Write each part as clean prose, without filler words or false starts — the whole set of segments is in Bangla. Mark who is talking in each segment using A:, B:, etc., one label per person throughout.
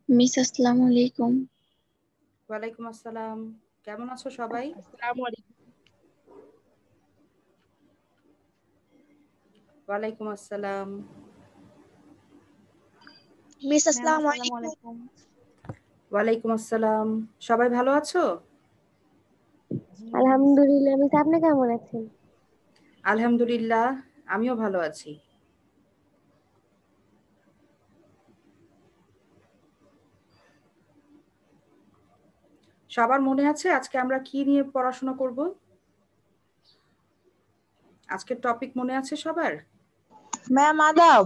A: মিস আসসালামু আলাইকুম।
B: ওয়ালাইকুম আসসালাম। কেমন আছো সবাই?
C: আসসালামু আলাইকুম।
B: ওয়ালাইকুম আসসালাম।
A: মিস আসসালামু
C: আসসালামু
A: আলাইকুম।
C: আলাইকুম।
B: ওয়ালাইকুম আসসালাম। সবাই ভালো আছো?
D: আলহামদুলিল্লাহ। মিস আপনি কেমন আছেন?
B: আলহামদুলিল্লাহ, আমিও ভালো আছি। সবার মনে আছে আজকে আমরা কি নিয়ে পড়াশোনা করব? আজকের টপিক মনে আছে সবার?
C: ম্যাম আদাব।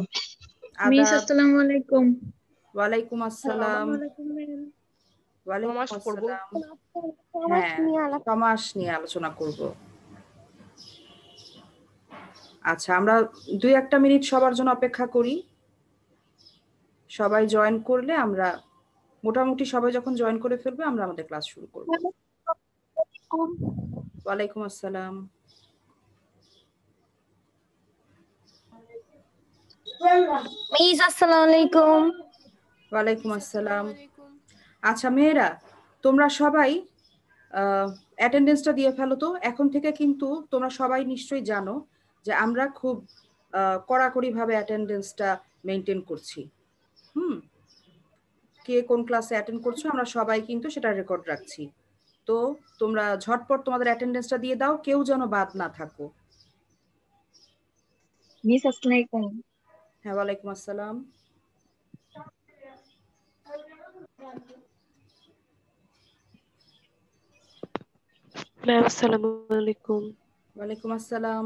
A: মিস
B: আদাব।
A: আসসালামু আলাইকুম।
B: ওয়ালাইকুম আসসালাম। ওয়ালাইকুম
C: সমাস পড়বো।
B: আসসালাম।
D: সমাজ
B: হ্যাঁ,
D: নিয়ে আলাপ।
B: সমাস নিয়ে আলোচনা করব। আচ্ছা, আমরা 2-1 মিনিট সবার জন্য অপেক্ষা করি। সবাই জয়েন করলে আমরা মোটামুটি সবাই যখন জয়েন করে ফেলবে আমরা আমাদের ক্লাস শুরু করব। ওয়ালাইকুম আসসালাম।
D: মিস আসসালামু আলাইকুম।
B: ওয়ালাইকুম আসসালাম। আচ্ছা মেয়েরা, তোমরা সবাই অ্যাটেন্ডেন্সটা দিয়ে ফেলো তো। এখন থেকে কিন্তু তোমরা সবাই নিশ্চয়ই জানো যে আমরা খুব কড়াকড়িভাবে অ্যাটেন্ডেন্সটা মেনটেন করছি। কে কোন ক্লাসে অ্যাটেন্ড করছো আমরা সবাই কিন্তু সেটা রেকর্ড রাখছি। তো তোমরা ঝটপট তোমাদের অ্যাটেন্ডেন্সটা দিয়ে দাও, কেউ যেন বাদ না থাকো।
A: মিস আসসালামু আলাইকুম।
B: হ্যাঁ, ওয়ালাইকুম আসসালাম।
E: ম্যাম আসসালামু আলাইকুম।
B: ওয়ালাইকুম আসসালাম।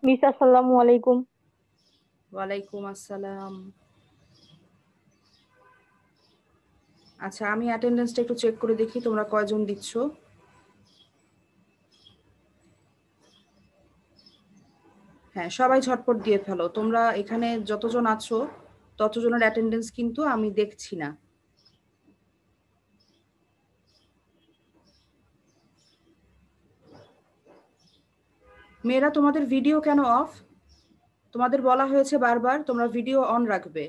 D: মিস আসসালামু আলাইকুম।
B: ওয়ালাইকুম আসসালাম। আচ্ছা, আমি অ্যাটেন্ডেন্সটা একটু চেক করে দেখি তোমরা কয়জন দিচ্ছ। হ্যাঁ, সবাই ঝটপট দিয়ে ফেলো। তোমরা এখানে যতজন আছো ততজনের অ্যাটেন্ডেন্স কিন্তু আমি দেখছি না। মেয়েরা, তোমাদের ভিডিও কেন অফ? তোমাদের বলা হয়েছে বারবার তোমরা ভিডিও অন রাখবে।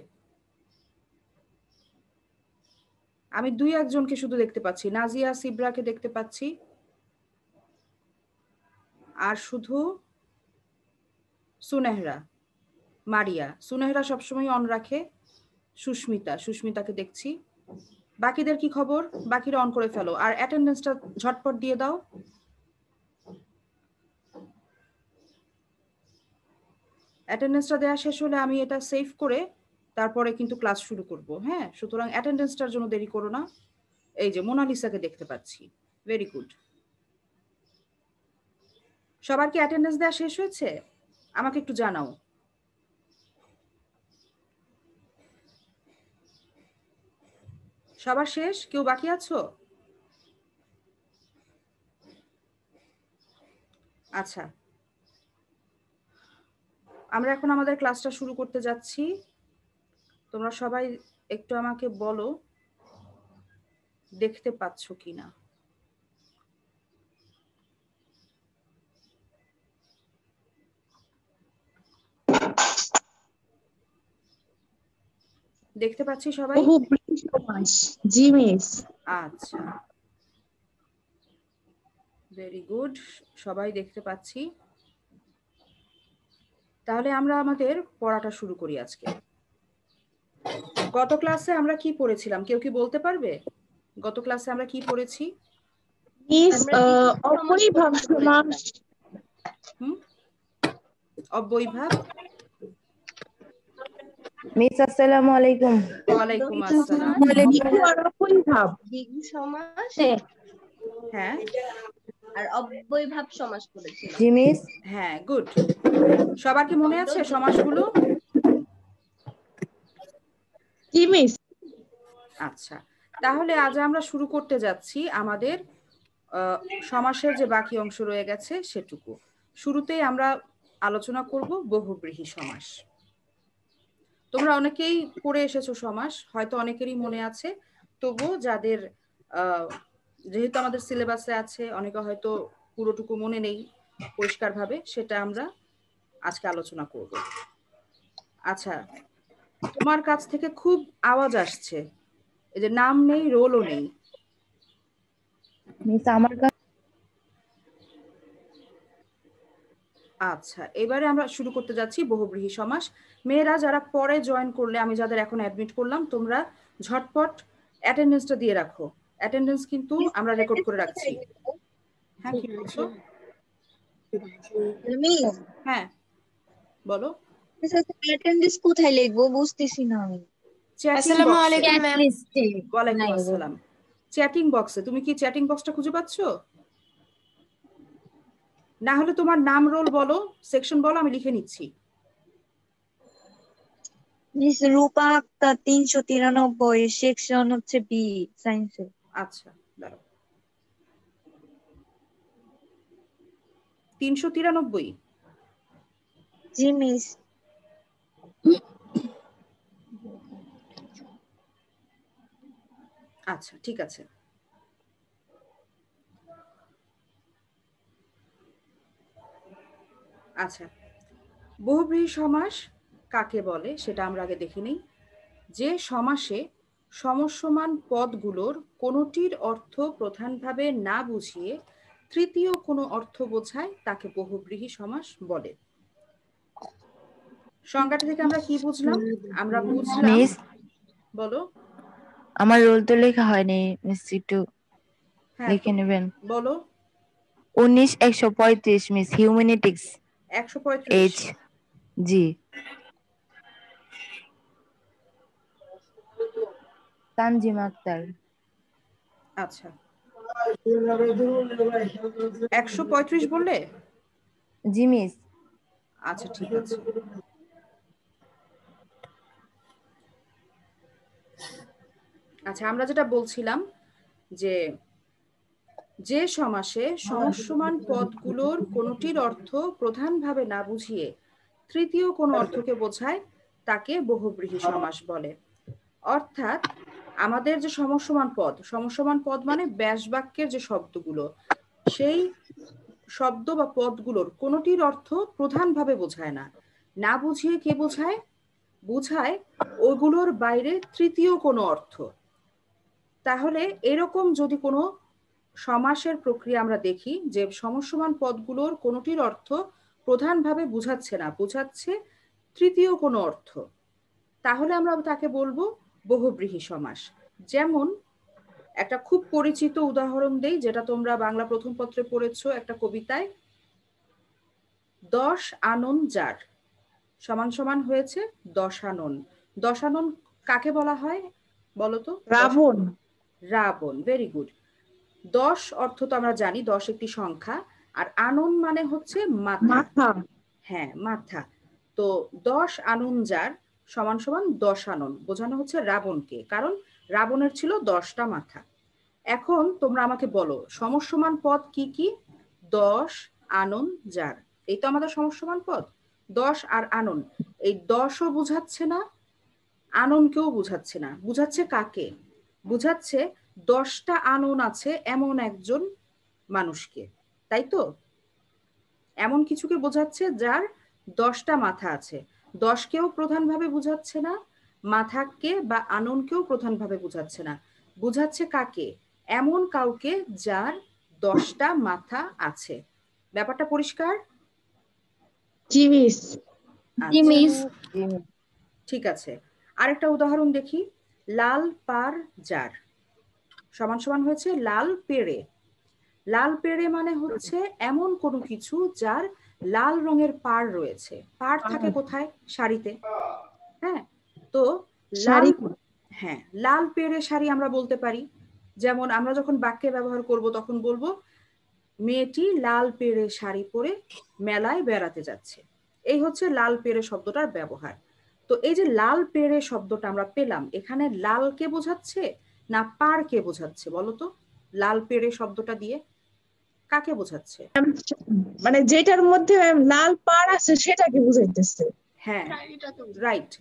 B: আমি 2-1 জনকে শুধু দেখতে পাচ্ছি, নাজিয়া সিবরাকে দেখতে পাচ্ছি, আর শুধু সুনেহরা, মারিয়া। সুনেহরা সবসময় অন রাখে। সুস্মিতাকে দেখছি। বাকিদের কি খবর? বাকিরা অন করে ফেলো আর অ্যাটেন্ডেন্সটা ঝটপট দিয়ে দাও। অ্যাটেন্ডেন্সটা দেওয়া শেষ হলে আমি এটা সেভ করে তারপরে কিন্তু ক্লাস শুরু করব। হ্যাঁ, সুতরাং অ্যাটেন্ডেন্সটার জন্য দেরি করো না। এই যে মোনালিসাকে দেখতে পাচ্ছি, ভেরি গুড। সবার কি অ্যাটেন্ডেন্স দেওয়া শেষ হয়েছে? আমাকে একটু জানাও। সবার শেষ? কেউ বাকি আছো? আচ্ছা, আমরা এখন আমাদের ক্লাসটা শুরু করতে যাচ্ছি। তোমরা সবাই একটু আমাকে বলো দেখতে পাচ্ছ কিনা। দেখতে পাচ্ছি সবাই?
C: বহুব্রীহি সমাস। জি মিস।
B: আচ্ছা, ভেরি গুড, সবাই দেখতে পাচ্ছি। তাহলে আমরা আমাদের পড়াটা শুরু করি আজকে। গত ক্লাসে আমরা কি পড়েছিলাম, কেউ কি বলতে পারবে? গত ক্লাসে আমরা কি পড়েছি?
C: মিস অপরিভাব সমাস।
B: অব্যয়ভাব।
D: মিস আসসালামু আলাইকুম।
B: ওয়ালাইকুম আসসালাম।
C: দ্বিগু আর অপরিভাব।
F: দ্বিগু সমাস
B: হ্যাঁ
F: আর অব্যয়ভাব সমাস করেছিলাম।
D: জি মিস।
B: হ্যাঁ, গুড। সবার কি মনে আছে সমাসগুলো?
C: জি মিস।
B: আচ্ছা, তাহলে আজ আমরা শুরু করতে যাচ্ছি আমাদের সমাসের যে বাকি অংশ রয়ে গেছে সেটুকু। শুরুতেই আমরা আলোচনা করব বহুব্রীহি সমাস। তোমরা অনেকেই পড়ে এসেছো সমাস, হয়তো অনেকেরই মনে আছে। তবু যাদের যেহেতু আমাদের সিলেবাসে আছে, অনেকে হয়তো পুরোটুকু মনে নেই পরিষ্কারভাবে, সেটা আমরা আজকে আলোচনা করব। আচ্ছা, তোমার কাছ থেকে খুব আওয়াজ আসছে, এই যে নাম নেই, রোলও নেই।
D: মিস আমার কাছে
B: আচ্ছা, এবারে আমরা শুরু করতে যাচ্ছি বহুব্রীহি সমাস। মেয়েরা যারা পরে জয়েন করলে, আমি যাদের এখন অ্যাডমিট করলাম, তোমরা ঝটপট অ্যাটেন্ডেন্সটা দিয়ে রাখো। অ্যাটেন্ডেন্স কিন্তু আমরা রেকর্ড করে রাখছি। হ্যাঁ, কি বলছো?
A: মিস
B: হ্যাঁ বলো।
A: অ্যাটেন্ডেন্স কোথায় লিখবো বুঝতেছি না আমি।
B: চ্যাটিং
E: আসসালামু
B: বক্সে।
E: আলাইকুম ম্যাম।
B: ওয়ালাইকুম আসসালাম। চ্যাটিং বক্সে, তুমি কি চ্যাটিং বক্সটা খুঁজে পাচ্ছো? না হলে তোমার নাম, রোল বলো, সেকশন বলো, আমি লিখে নিচ্ছি।
A: মিস রূপা আক্তার 393, সেকশন হচ্ছে বি, সায়েন্সে।
B: আচ্ছা দাঁড়াও। 393?
A: জি মিস।
B: আচ্ছা ঠিক আছে। আচ্ছা, বহুব্রীহি সমাস কাকে বলে সেটা আমরা আগে দেখে নিই। যে সমাসে সমসমান পদগুলোর কোনোটির অর্থ প্রধানভাবে না বুঝিয়ে তৃতীয় কোনো অর্থ বোঝায় তাকে বহুব্রীহি সমাস বলে। সংজ্ঞাটা থেকে আমরা কি বুঝলাম? আমরা বুঝলাম,
D: মিস
B: বলো।
D: আমার রোল তো লেখা হয়নি, মিস একটু
B: হ্যাঁ
D: লিখে নেবেন।
B: বলো।
D: 19-135 মিস, হিউম্যানিটিক্স
B: 135।
D: এইচ। জি, তানজিমা আক্তার।
B: আচ্ছা, 135 বললে?
D: জি মিস।
B: আচ্ছা ঠিক আছে। আচ্ছা, আমরা যেটা বলছিলাম যে যে সমাসে সমসমান পদগুলোর কোনোটির অর্থ প্রধানভাবে না বুঝিয়ে তৃতীয় কোনো অর্থকে বোঝায় তাকে বহুব্রীহি সমাস বলে। অর্থাৎ আমাদের যে সমসমান পদ মানে ব্যাস বাক্যের যে শব্দগুলো, সেই শব্দ বা পদগুলোর কোনোটির অর্থ প্রধানভাবে বোঝায় না, না বুঝিয়ে কে বোঝায়? বোঝায় ওগুলোর বাইরে তৃতীয় কোনো অর্থ। তাহলে এরকম যদি কোনো সমাসের প্রক্রিয়া আমরা দেখি যে সমসমান পদগুলোর কোনোটির অর্থ প্রধানভাবে বুঝাচ্ছে না, বুঝাচ্ছে তৃতীয় কোনো অর্থ, তাহলে আমরা তাকে বলবো বহুব্রীহি সমাস। যেমন একটা খুব পরিচিত উদাহরণ দেই, যেটা তোমরা বাংলা প্রথম পত্রে পড়েছো একটা কবিতায়। 10 আনন যার সমান সমান হয়েছে 10 আনন। 10 আনন কাকে বলা হয় বলো তো?
C: রাবণ।
B: Ravan, very good. 10 অর্থ তো আমরা জানি, 10 একটি সংখ্যা, আর আনন মানে হচ্ছে মাথা।
C: মাথা।
B: হ্যাঁ, মাথা। তো 10 আনন যার সমান সমান 10 আনন বোঝানো হচ্ছে রাবণকে, কারণ রাবণের ছিল 10টা মাথা। এখন তোমরা আমাকে বলো সমসমান পদ কি কি? 10 আনন যার, এই তো আমাদের সমসমান পদ। 10 আর আনন, এই 10ও বুঝাচ্ছে না, আননকেও বুঝাচ্ছে না। বুঝাচ্ছে কাকে? বুঝাচ্ছে 10টা আনন আছে এমন একজন মানুষকে, তাই তো? এমন কিছুকে বোঝাচ্ছে যার 10টা মাথা আছে। 10কেও প্রধানভাবে বুঝাচ্ছে না, মাথাকে বা আননকেও প্রধানভাবে বুঝাচ্ছে না। বুঝাচ্ছে কাকে? এমন কাউকে যার 10টা মাথা আছে। ব্যাপারটা পরিষ্কার?
C: জি মিস।
D: জি
B: আচ্ছা,
D: মিস।
B: ঠিক আছে। আরেকটা উদাহরণ দেখি। লাল পার যার সমান সমান হয়েছে লাল পেড়ে। লাল পেড়ে মানে হচ্ছে এমন কোনো কিছু যার লাল রঙের পাড় রয়েছে। পাড় থাকে কোথায়? শাড়িতে। হ্যাঁ, তো লাল,
C: শাড়ি।
B: হ্যাঁ, লাল পেড়ে শাড়ি আমরা বলতে পারি। যেমন আমরা যখন বাক্যে ব্যবহার করব তখন বলবো মেয়েটি লাল পেড়ে শাড়ি পরে মেলায় বেড়াতে যাচ্ছে। এই হচ্ছে লাল পেড়ে শব্দটার ব্যবহার। তো এই যে লাল পেড়ে শব্দটা আমরা পেলাম, এখানে লাল কে বোঝাচ্ছে না পাড় কে বোঝাচ্ছে বলো তো? লাল পেড়ে শব্দটা দিয়ে কাকে বোঝাচ্ছে?
C: মানে যেটার মধ্যে লাল পাড় আছে সেটাকে বুঝাইতেছে।
B: হ্যাঁ, রাইট।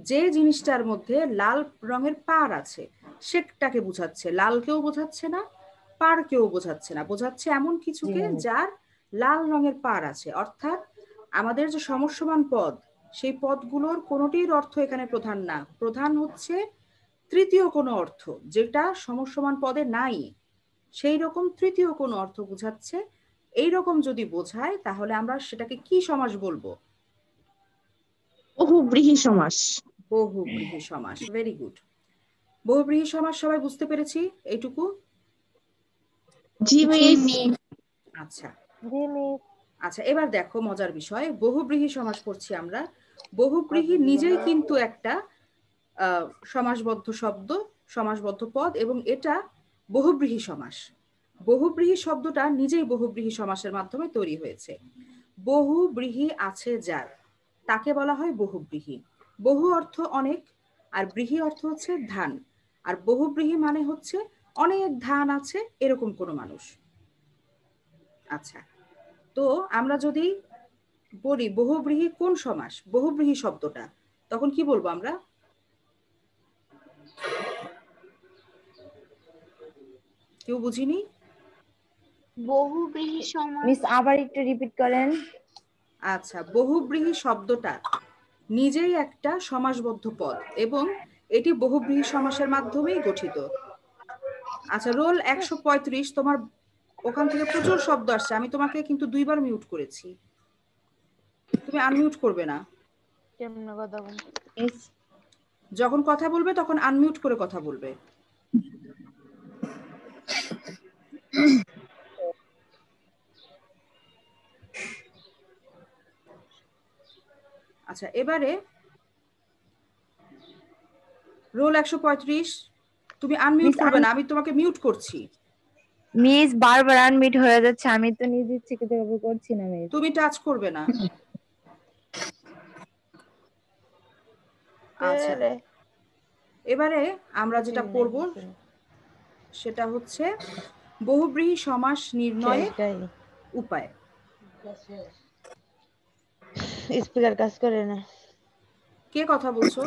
B: যে জিনিসটার মধ্যে লাল রঙের পাড় আছে সেটাকে বোঝাচ্ছে। লালকেও বোঝাচ্ছে না, পাড়কেও বোঝাচ্ছে না, বোঝাচ্ছে এমন কিছুকে যার লাল রঙের পাড় আছে। অর্থাৎ আমাদের যে সমসমান পদ সেই পদগুলোর কোনোটির অর্থ এখানে প্রধান না, প্রধান হচ্ছে তৃতীয় কোনো অর্থ যেটা সমসমান পদে নাই, সেই রকম তৃতীয় কোনো অর্থ বোঝাচ্ছে। এইরকম যদি বোঝায় তাহলে আমরা সেটাকে কি সমাস বলবো?
C: বহুব্রীহি সমাস।
B: বহুব্রীহি সমাস। Very good. বহুব্রীহি সমাস সবাই বুঝতে পেরেছি এইটুকু?
C: জি মিস।
B: আচ্ছা আচ্ছা, এবার দেখো মজার বিষয়, বহুব্রীহি সমাস পড়ছি আমরা। বহুব্রীহি নিজেই কিন্তু একটা সমাসবদ্ধ শব্দ, সমাসবদ্ধ পদ, এবং এটা বহুব্রীহি সমাস। বহুব্রীহি শব্দটা নিজেই বহুব্রীহি সমাসের মাধ্যমে তৈরি হয়েছে। বহুব্রীহি আছে যার, তাকে বলা হয় বহুব্রীহি। বহু অর্থ অনেক, আর ব্রীহি অর্থ হচ্ছে ধান, আর বহুব্রীহি মানে হচ্ছে অনেক ধান আছে এরকম কোনো মানুষ। আচ্ছা, তো আমরা যদি বলি বহুব্রীহি কোন সমাস, বহুব্রীহি শব্দটা, তখন কি বলবো আমরা? কেউ বুঝিনি?
G: বহুব্রীহি সমাস।
D: মিস আবার একটু রিপিট করেন।
B: আচ্ছা, বহুব্রীহি শব্দটা নিজেই একটা সমাসবদ্ধ পদ এবং এটি বহুব্রীহি সমাসের মাধ্যমেই গঠিত। আচ্ছা, রোল 135, তোমার ওখান থেকে প্রচুর শব্দ আসছে, আমি তোমাকে কিন্তু 2বার মিউট করেছি, তুমি আনমিউট করবে না।
G: কেমনে কথা বল?
D: মিস
B: যখন কথা বলবে তখন আনমিউট করে কথা বলবে। আচ্ছা, এবারে রোল 135, তুমি আনমিউট করবে না, আমি তোমাকে মিউট করছি।
D: মিস বারবার আনমিট হয়ে যাচ্ছে, আমি তো নিজে ইচ্ছাকৃতভাবে করছি না মিস।
B: তুমি টাচ করবে না। আচ্ছা, এবারে আমরা যেটা পড়ব সেটা হচ্ছে বহুব্রীহি সমাস নির্ণয়ের উপায়।
G: স্পিকার কাজ করে না।
B: কে কথা বলছো?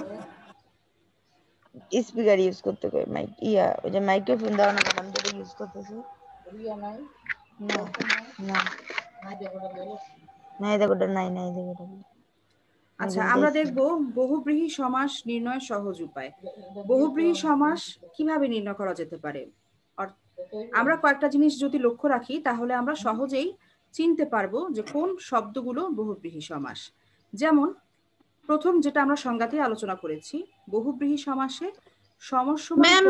G: স্পিকার ইউজ করতে কই, মাইক ইয়া ওই যে মাইক্রোফোন দাও না, আমি যেটা ইউজ করতেছি। না না নাই দেখোটা, নাই নাই দেখোটা।
B: আচ্ছা, আমরা দেখব বহুব্রীহি সমাস নির্ণয়ের সহজ উপায়। বহুব্রীহি সমাস কিভাবে নির্ণয় করা যেতে পারে? আমরা কয়েকটা জিনিস যদি লক্ষ্য রাখি তাহলে আমরা সহজেই চিনতে পারবো যে কোন শব্দগুলো বহুব্রীহি সমাস। যেমন প্রথম যেটা আমরা সংজ্ঞাতে আলোচনা করেছি, বহুব্রীহি সমাসে সমসমান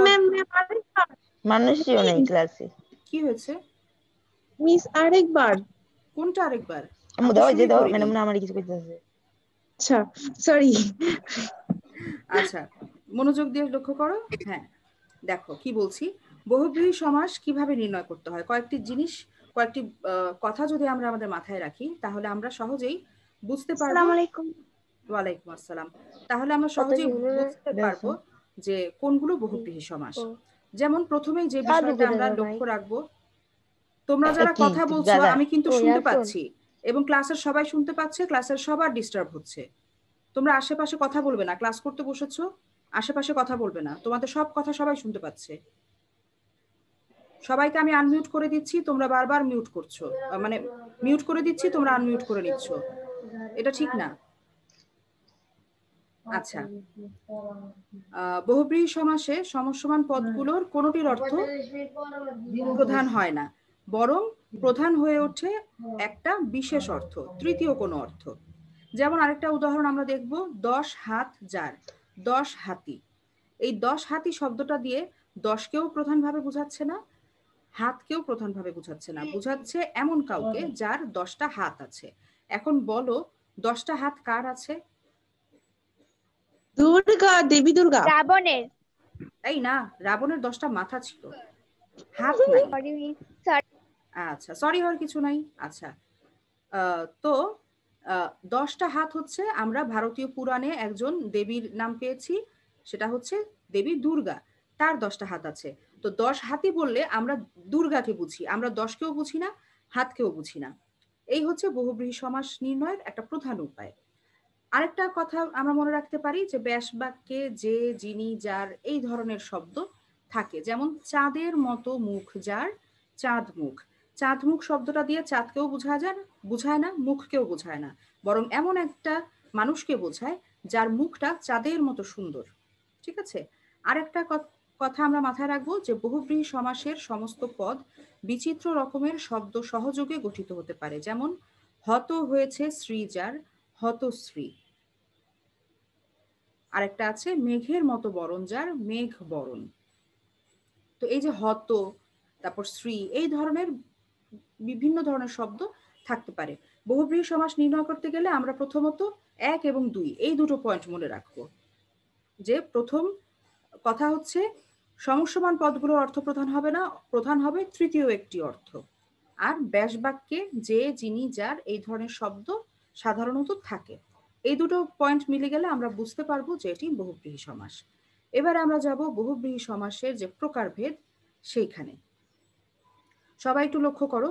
G: মানুষও নেই ক্লাসে।
B: কি হয়েছে
C: মিস আরেকবার।
B: কোনটা আরেকবার?
G: আমি দাও যে দাও, মানে মনে আমার কিছু কইতাছে।
C: আচ্ছা সরি।
B: আচ্ছা, মনোযোগ দিয়ে লক্ষ্য করো। হ্যাঁ, দেখো কি বলছি। বহুব্রীহি সমাস কিভাবে নির্ণয় করতে হয়, কয়েকটি জিনিস, কয়েকটি কথা যদি আমরা আমাদের মাথায় রাখি তাহলে আমরা সহজেই বুঝতে পারবো।
G: আসসালামু আলাইকুম।
B: ওয়ালাইকুম আসসালাম। তাহলে আমরা সহজেই বুঝতে পারবো যে কোনগুলো বহুব্রীহি সমাস। যেমন প্রথমেই যে বিষয়টা আমরা লক্ষ্য রাখবো, তোমরা যারা কথা বলছো আমি কিন্তু শুনতে পাচ্ছি এবং ক্লাসের সবাই শুনতে পাচ্ছে, ক্লাসের সবার ডিস্টার্ব হচ্ছে। তোমরা আশেপাশে কথা বলবে না, ক্লাস করতে বসেছো, আশেপাশে কথা বলবে না, তোমাদের সব কথা সবাই শুনতে পাচ্ছে। সবাইকে আমি আনমিউট করে দিচ্ছি, তোমরা বারবার মিউট করছো, মানে মিউট করে দিচ্ছি, তোমরা আনমিউট করে নিচ্ছ, এটা ঠিক না। আচ্ছা, বহুব্রীহি সমাসে সমসমান পদগুলোর কোনোটির অর্থ প্রধান হয় না, বরং প্রধান হয়ে ওঠে একটা বিশেষ অর্থ, তৃতীয় কোনো অর্থ। যেমন আরেকটা উদাহরণ আমরা দেখব, 10 হাত যার, 10 হাতি। এই 10 হাতি শব্দটা দিয়ে 10কেও প্রধানভাবে বোঝাচ্ছে না, হাতকেও প্রধানভাবে বোঝাচ্ছে না, বোঝাচ্ছে এমন কাউকে যার 10টা হাত আছে। এখন বলো 10টা হাত কার আছে?
C: দুর্গা, দেবী দুর্গা।
G: রাবণের।
B: এই না, রাবণের 10টা মাথা ছিল, হাত নাই। আচ্ছা, সরি হওয়ার কিছু নাই। আচ্ছা, তো 10টা হাত হচ্ছে, আমরা ভারতীয় পুরাণে একজন দেবীর নাম পেয়েছি, সেটা হচ্ছে দেবী দুর্গা, তার 10টা হাত আছে। তো 10 হাতি বললে আমরা দুর্গাকে বুঝি, আমরা 10কেও বুঝি না, হাতকেও বুঝি না। এই হচ্ছে বহুব্রীহি সমাস নির্ণয়ের একটা প্রধান উপায়। আরেকটা কথা আমরা মনে রাখতে পারি যে ব্যাস বাক্যে যে, যিনি, যার এই ধরনের শব্দ থাকে। যেমন চাঁদের মতো মুখ যার, চাঁদ মুখ। চাঁদ মুখ শব্দটা দিয়ে চাঁদকেও বোঝায় না, মুখকেও বোঝায় না, বরং এমন একটা মানুষকে বোঝায় যার মুখটা চাঁদের মতো সুন্দর। ঠিক আছে, আরেকটা কথা আমরা মাথায় রাখবো যে বহুব্রীহি সমাসের সমস্ত পদ বিচিত্র রকমের শব্দ সহযোগে গঠিত হতে পারে। যেমন হত হয়েছে শ্রীজার, হতশ্রী। আরেকটা আছে মেঘের মতো বরণ যার, মেঘ বরণ। তো এই যে হত, তারপর শ্রী, এই ধরনের বিভিন্ন ধরনের শব্দ থাকতে পারে। বহুব্রীহি সমাস নির্ণয় করতে গেলে আমরা প্রথমত 1 এবং 2 এই দুটো পয়েন্ট মনে রাখবো। যে প্রথম কথা হচ্ছে সমস্যমান পদগুলোর অর্থ প্রধান হবে না, প্রধান হবে তৃতীয় একটি অর্থ। আর ব্যাস বাক্যে যে, যিনি, যার এই ধরনের শব্দ সাধারণত থাকে। এই দুটো পয়েন্ট মিলে গেলে আমরা বুঝতে পারবো যে এটি বহুব্রীহি সমাস। এবার আমরা যাব বহুব্রীহি সমাসের যে প্রকারভেদ সেইখানে। সবাই একটু লক্ষ্য করো,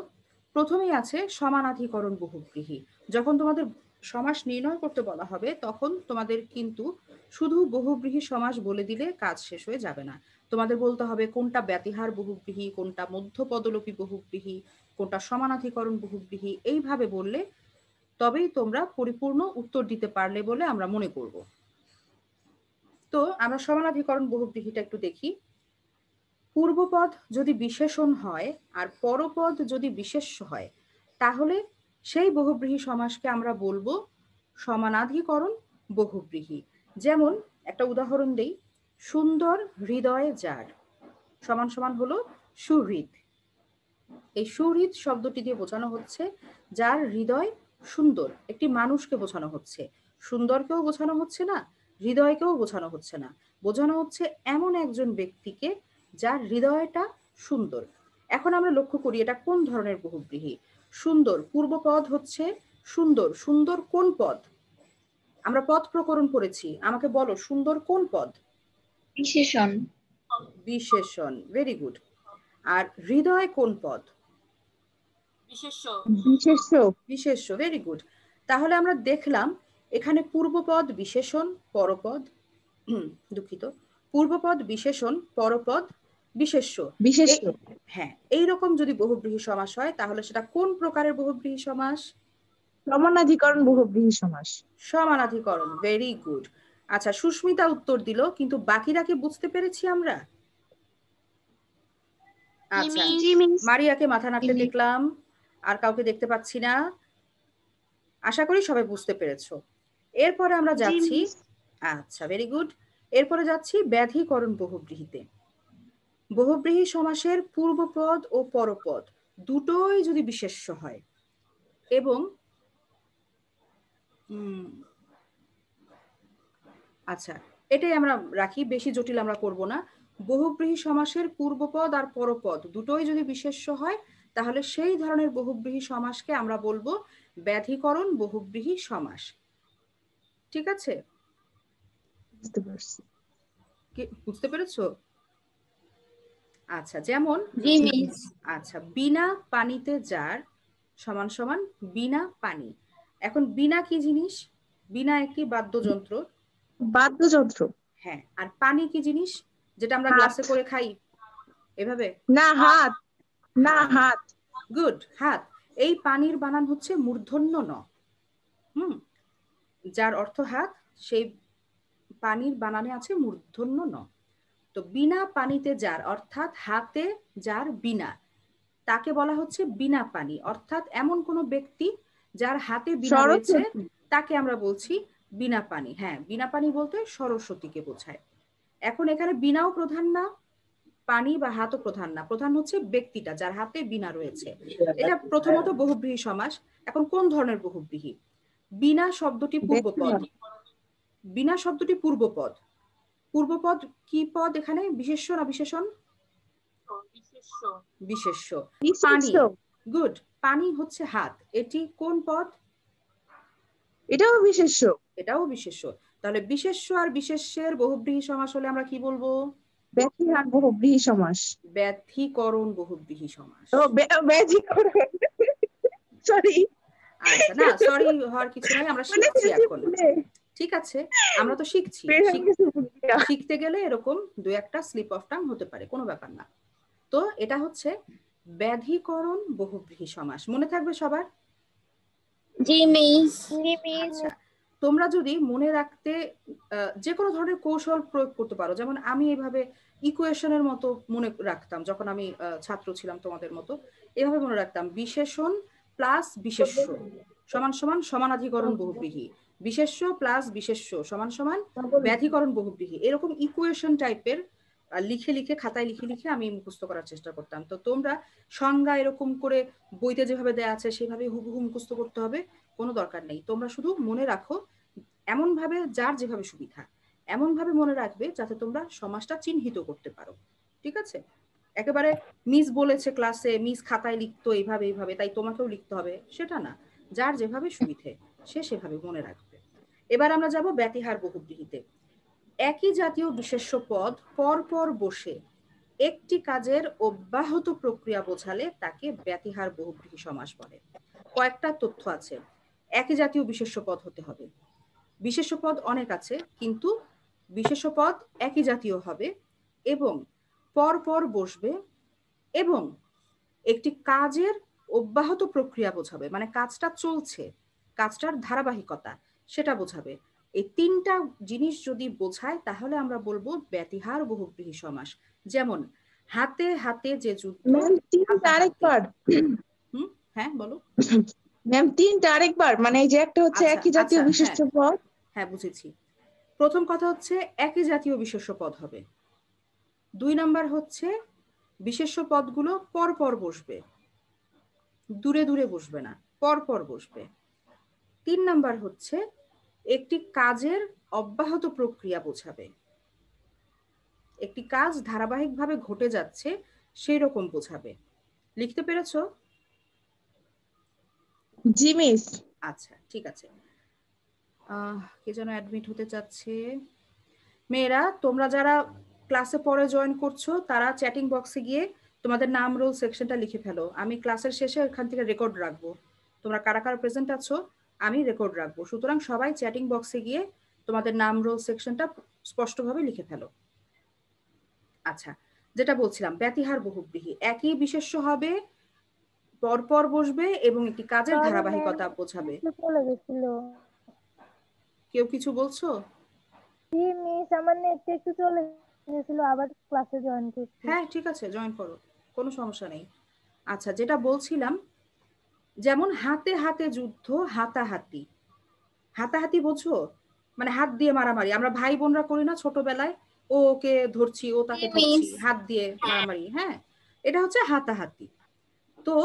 B: প্রথমেই আছে সমানাধিকরণ বহুব্রীহি। যখন তোমাদের সমাস নির্ণয় করতে বলা হবে তখন তোমাদের কিন্তু শুধু বহুব্রীহি সমাস বলে দিলে কাজ শেষ হয়ে যাবে না। তোমাদের বলতে হবে কোনটা ব্যতিহার বহুব্রীহি, কোনটা মধ্যপদলোপী বহুব্রীহি, কোনটা সমানাধিকরণ বহুব্রীহি। এইভাবে বললে তবেই তোমরা পরিপূর্ণ উত্তর দিতে পারলে বলে আমরা মনে করব। তো আমরা সমানাধিকরণ বহুব্রীহিটা একটু দেখি। পূর্বপদ যদি বিশেষণ হয় আর পরপদ যদি বিশেষ্য হয় তাহলে সেই বহুব্রীহি সমাসকে আমরা বলবো সমানাধিকরণ বহুব্রীহি। যেমন একটা উদাহরণ দেই, সুন্দর হৃদয় যার সমান সমান হলো সুহৃদ। এই সুহৃদ শব্দটি দিয়ে বোঝানো হচ্ছে যার হৃদয় সুন্দর, একটি মানুষকে বোঝানো হচ্ছে। সুন্দরকেও বোঝানো হচ্ছে না, হৃদয়কেও বোঝানো হচ্ছে না, বোঝানো হচ্ছে এমন একজন ব্যক্তিকে যার হৃদয়টা সুন্দর। এখন আমরা লক্ষ্য করি এটা কোন ধরনের বহুব্রীহি। সুন্দর, পূর্বপদ হচ্ছে সুন্দর। সুন্দর কোন পদ? আমরা পদ প্রকরণ করেছি, আমাকে বলো সুন্দর কোন পদ?
A: বিশেষণ।
B: বিশেষণ, ভেরি গুড। আর হৃদয় কোন পদ?
C: বিশেষ্য।
B: বিশেষ্য, ভেরি গুড। তাহলে আমরা দেখলাম এখানে পূর্বপদ বিশেষণ, পরপদ দুঃখিত, পূর্বপদ বিশেষণ, পরপদ বিশেষ্য।
C: বিশেষ্য।
B: হ্যাঁ, এইরকম যদি বহুব্রীহি সমাস হয় তাহলে সেটা কোন প্রকারের বহুব্রীহি সমাস?
C: সমানাধিকরণ বহুব্রীহি সমাস।
B: সমানাধিকরণ, ভেরি গুড। আচ্ছা, সুস্মিতা উত্তর দিল, কিন্তু বাকিরা কি বুঝতে পেরেছি আমরা? আচ্ছা, মারিয়াকে মাথা নাড়তে দেখলাম, আর কাউকে দেখতে পাচ্ছি না। আশা করি সবাই বুঝতে পেরেছো। এরপরে আমরা যাচ্ছি, আচ্ছা ভেরি গুড, এরপরে যাচ্ছি ব্যাধিকরণ বহুব্রীহিতে। বহুব্রীহি সমাসের পূর্বপদ ও পরপদ দুটোই যদি বিশেষ্য হয় এবং আচ্ছা এটাই আমরা রাখি, বেশি জটিল আমরা করব না। বহুব্রীহি সমাসের পূর্বপদ আর পরপদ দুটোই যদি বিশেষ্য হয় তাহলে সেই ধরনের বহুব্রীহি সমাসকে আমরা বলবো ব্যাধিকরণ বহুব্রীহি সমাস। ঠিক আছে,
C: বুঝতে পারছি।
B: বুঝতে পেরেছো? আচ্ছা, যেমন আচ্ছা, বিনা পানিতে যার সমান সমান বিনা পানি। এখন বিনা কি জিনিস? বিনা একটি বাদ্যযন্ত্র।
C: বাদ্যযন্ত্র।
B: হ্যাঁ, আর পানি কি জিনিস? যেটা আমরা গ্লাসে করে খাই এভাবে।
C: না, হাত। না, হাত।
B: গুড, হাত। এই পানির বানান হচ্ছে মূর্ধন্য ন। যার অর্থ হাত, সেই পানির বানানে আছে মূর্ধন্য ন। তো বিনা পানিতে যার অর্থাৎ হাতে যার বিনা, তাকে বলা হচ্ছে বিনা পানি। অর্থাৎ এমন কোন ব্যক্তি যার হাতে বিনা রয়েছে তাকে আমরা বলছি বিনা পানি। হ্যাঁ, বিনা পানি বলতে সরস্বতীকে বোঝায়। এখন এখানে বিনাও প্রধান না, পানি বা হাতও প্রধান না, প্রধান হচ্ছে ব্যক্তিটা যার হাতে বিনা রয়েছে। এটা প্রথমত বহুব্রীহি সমাস। এখন কোন ধরনের বহুব্রীহি? বিনা শব্দটি পূর্বপদ। বিনা শব্দটি পূর্বপদ। পূর্বপদ কি পদ এখানে? বিশেষ্য না বিশেষণ? বিশেষ্য। পানি, গুড। পানি হচ্ছে হাত, এটি কোন পদ?
C: এটাও বিশেষ্য।
B: এটাও বিশেষ্য। তাহলে বিশেষ্য আর বিশেষ্যের বহুব্রীহি সমাস হলে আমরা কি বলবো?
C: ব্যতিহার বহুব্রীহি সমাস।
B: ব্যতিকরণ বহুব্রীহি সমাস।
C: ও, ব্যতিকরণ, সরি।
B: আচ্ছা, না সরি হওয়ার কিছু নাই, আমরা শিখছি এখন। ঠিক আছে, আমরা তো শিখছি, শিখতে গেলে এরকম দু একটা স্লিপ অফ টাং হতে পারে, কোনো ব্যাপার না। তো এটা হচ্ছে ব্যাধিকরণ বহুব্রীহি সমাস, মনে থাকবে সবার?
A: জি মিস।
B: আচ্ছা, তোমরা যদি মনে রাখতে যে কোনো ধরনের কৌশল প্রয়োগ করতে পারো, যেমন আমি এইভাবে ইকুয়েশনের মতো মনে রাখতাম যখন আমি ছাত্র ছিলাম তোমাদের মতো, এভাবে মনে রাখতাম বিশেষণ প্লাস বিশেষ্য সমান সমান সমানাধিকরণ বহুব্রীহি, বিশেষ্য প্লাস বিশেষ্য সমান সমান ব্যাধিকরণ বহুব্রীহি, এরকম ইকুয়েশন টাইপের লিখে লিখে খাতায় লিখে লিখে আমি মুখস্থ করার চেষ্টা করতাম। তো তোমরা সংজ্ঞা এরকম করে বইতে যেভাবে দেয়া আছে সেভাবে হুবহু মুখস্থ করতে হবে কোনো দরকার নেই। তোমরা শুধু মনে রাখো এমন ভাবে, যার যেভাবে সুবিধা এমন ভাবে মনে রাখবে যাতে তোমরা সমাসটা চিহ্নিত করতে পারো। ঠিক আছে? একেবারে মিস বলেছে ক্লাসে, মিস খাতায় লিখতো এইভাবে এইভাবে, তাই তোমাকেও লিখতে হবে সেটা না, যার যেভাবে সুবিধে সে সেভাবে মনে রাখবে। এবার আমরা যাব ব্যতিহার বহুব্রীহিতে। একই জাতীয় বিশেষ্য পদ পর পর বসে একটি কাজের অব্যাহত প্রক্রিয়া বোঝালে তাকে ব্যতিহার বহুব্রীহি সমাস বলে। কয়েকটা তথ্য আছে। একই জাতীয় বিশেষ্য পদ হতে হবে, বিশেষ্য পদ অনেক আছে কিন্তু বিশেষ্য পদ একই জাতীয় হবে এবং পর পর বসবে এবং একটি কাজের অব্যাহত প্রক্রিয়া বোঝাবে, মানে কাজটা চলছে, কাজটার ধারাবাহিকতা সেটা বোঝাবে। এই তিনটা জিনিস যদি বোঝায় তাহলে আমরা বলবো ব্যতিহার বহুব্রীহি সমাস। যেমন হাতে হাতে যে যুদ্ধ।
C: ম্যাম তিনটা আরেকবার।
B: হ্যাঁ বলো
C: ম্যাম তিনটা আরেকবার, মানে এই যে একটা হচ্ছে একই জাতীয় বিশেষ্য পদ।
B: হ্যাঁ বুঝেছি। প্রথম কথা হচ্ছে একই জাতীয় বিশেষ্য পদ হবে। 2 নাম্বার হচ্ছে বিশেষ্য পদগুলো পর পর বসবে, দূরে দূরে বসবে না, পর পর বসবে। 3 নাম্বার হচ্ছে একটি কাজের অব্যাহত প্রক্রিয়া বোঝাবে, একটি কাজ ধারাবাহিকভাবে ঘটে যাচ্ছে সেই রকম বোঝাবে। লিখতে পেরেছো?
C: জি মিস।
B: আচ্ছা ঠিক আছে। কে যেন অ্যাডমিট হতে চাচ্ছে। মেয়েরা তোমরা যারা ক্লাসে পরে জয়েন করছো তারা চ্যাটিং বক্সে গিয়ে তোমাদের নাম রোল সেকশনটা লিখে ফেলো। আমি ক্লাসের শেষে ওখান থেকে রেকর্ড রাখবো, তোমরা কারা কারা প্রেজেন্ট আছো আমি রেকর্ড রাখবো। সুতরাং সবাই চ্যাটিং বক্সে গিয়ে তোমাদের নাম রোল সেকশনটা স্পষ্টভাবে লিখে ফেলো। আচ্ছা, যেটা বলছিলাম ব্যতিহার বহুব্রীহি একই বিশেষ্য হবে, পরপর বসবে এবং একটি কাজের ধারাবাহিকতা বোঝাবে। কেউ কিছু বলছো? হ্যাঁ ঠিক আছে, জয়েন করো, কোনো সমস্যা নেই। আচ্ছা, যেটা বলছিলাম, যেমন হাতে হাতে যুদ্ধ, হাতাহাতি। হাতাহাতি বোঝো? মানে হাত দিয়ে মারামারি, আমরা ভাই বোনরা করি না ছোটবেলায়, ও ওকে ধরছি ও তাকে ধরছি, হাত দিয়ে মারামারি। হ্যাঁ, এটা হচ্ছে হাতাহাতি। তো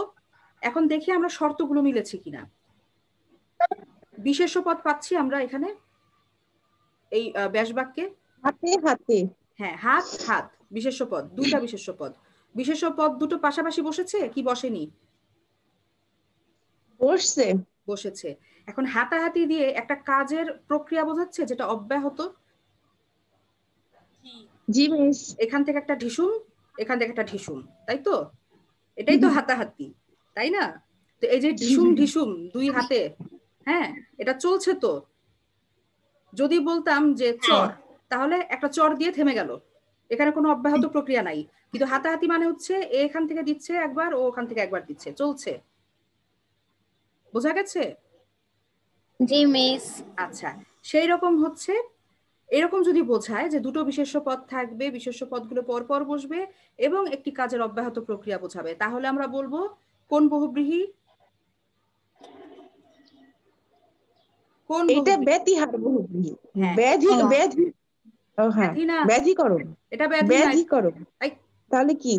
B: এখন দেখি আমরা শর্তগুলো মিলেছি কিনা। বিশেষ্য পদ পাচ্ছি আমরা এখানে এই ব্যাস বাক্যে।
C: হাতে হাতে,
B: হ্যাঁ, হাত হাত বিশেষ্য পদ, দুইটা বিশেষ্য পদ। বিশেষ্য পদ দুটো পাশাপাশি বসেছে কি বসেনি?
C: বসছে।
B: বসেছে। এখন হাতাহাতি দিয়ে একটা কাজের প্রক্রিয়া বোঝাচ্ছে যেটা অব্যাহত।
C: জি মিস।
B: এখান থেকে একটা ঢিসুম, এখান থেকে একটা ঢিসুম, তাই তো? এটাই তো হাতাহাতি, তাই না? তো এই যে ঢিসুম ঢিসুম দুই হাতে, হ্যাঁ এটা চলছে। তো যদি বলতাম যে চর, তাহলে একটা চর দিয়ে থেমে গেল, এখানে কোনো অব্যাহত প্রক্রিয়া নাই। কিন্তু হাতাহাতি মানে হচ্ছে এখান থেকে দিচ্ছে একবার, ও ওখান থেকে একবার দিচ্ছে, চলছে। বোঝা গেছে?
H: জি মিস।
B: আচ্ছা, সেই রকম হচ্ছে, এরকম যদি বোঝায় যে দুটো বিশেষ্য পদ থাকবে, বিশেষ্য পদগুলো পর পর বসবে এবং একটি কাজের অব্যাহত প্রক্রিয়া বোঝাবে, তাহলে আমরা বলবো কোন বহুব্রীহি? কোন
C: এটা ব্যতিহার বহুব্রীহি। ব্যাধি ব্যাধি, ও হ্যাঁ ব্যাধিকরণ,
B: এটা
C: ব্যাধিকরণ। তাহলে কি?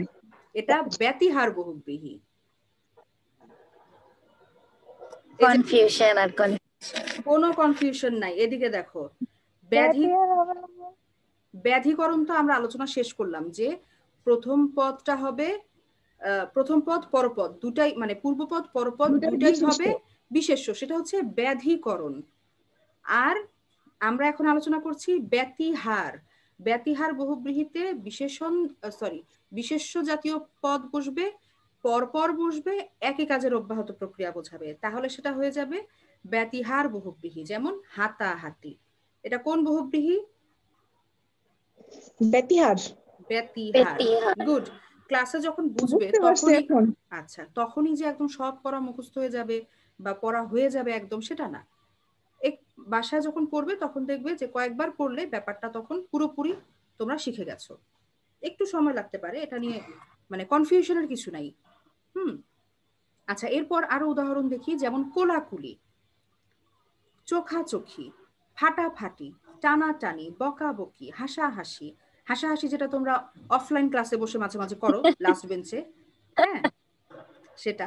B: এটা ব্যতিহার বহুব্রীহি।
H: কনফিউশন আর
B: কোনো কনফিউশন নাই। এদিকে দেখো, ব্যাধিকরণ তো আমরা আলোচনা শেষ করলাম যে প্রথম পদটা হবে, প্রথম পদ পরপদ দুটাই, মানে পূর্বপদ পরপদ দুটাই হবে বিশেষ্য, সেটা হচ্ছে ব্যাধিকরণ। আর আমরা এখন আলোচনা করছি ব্যতিহার। ব্যতিহার বহুব্রীহিতে বিশেষণ বিশেষ্য জাতীয় পদ বসবে, পরপর বসবে, একই কাজের অব্যাহত প্রক্রিয়া বোঝাবে, তাহলে সেটা হয়ে যাবে ব্যতিহার বহুব্রীহি। যেমন হাতাহাতি, এটা কোন বহুব্রীহি?
C: ব্যতিহার।
B: ব্যতিহার, গুড। ক্লাসে যখন বুঝবে তখনই, আচ্ছা তখনই যে একদম সব পড়া মুখস্থ হয়ে যাবে বা পড়া হয়ে যাবে একদম, সেটা না। বাসায় যখন পড়বে তখন দেখবে যে কয়েকবার পড়লে ব্যাপারটা তখন পুরোপুরি তোমরা শিখে গেছো। একটু সময় লাগতে পারে, এটা নিয়ে মানে কনফিউশনের কিছু নাই। আচ্ছা, এরপর আরো উদাহরণ দেখি, যেমন কোলাকুলি, চোখাচোখি, ফাটাফাটি, টানাটানি, বকাবকি, হাসাহাসি। হাসাহাসি যেটা তোমরা অফলাইন ক্লাসে বসে মাঝে মাঝে করো লাস্ট বেঞ্চে, হ্যাঁ সেটা।